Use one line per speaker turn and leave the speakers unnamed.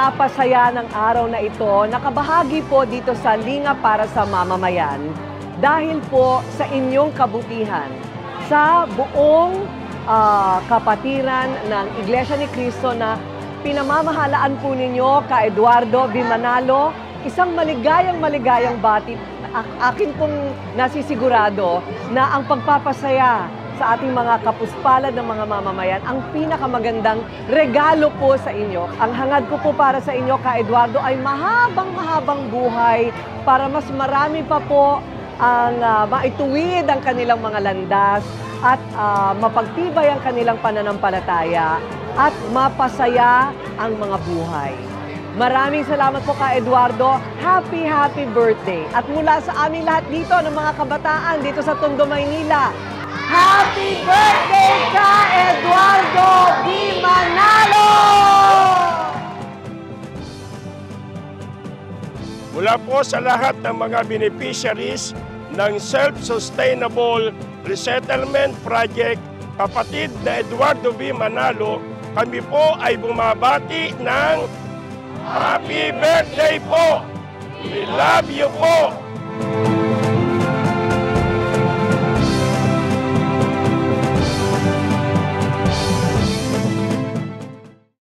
pinapasaya ng araw na ito, nakabahagi po dito sa Linga para sa Mamamayan dahil po sa inyong kabutihan sa buong kapatiran ng Iglesia ni Cristo na pinamamahalaan po ninyo ka Eduardo V. Manalo. Isang maligayang bati. Akin pong nasisigurado na ang pagpapasaya sa ating mga kapuspalad ng mga mamamayan ang pinakamagandang regalo po sa inyo. Ang hangad ko po para sa inyo, Ka Eduardo, ay mahabang buhay para mas marami pa po ang maituwid ang kanilang mga landas at mapagtibay ang kanilang pananampalataya at mapasaya ang mga buhay. Maraming salamat po, Ka Eduardo. Happy birthday. At mula sa aming lahat dito ng mga kabataan dito sa Tondo, Maynila, happy birthday, Ka Eduardo V. Manalo!
Mula po sa lahat ng mga beneficiaries ng Self-Sustainable Resettlement Project, kapatid na Eduardo V. Manalo, kami po ay bumabati ng happy birthday po! We love you po!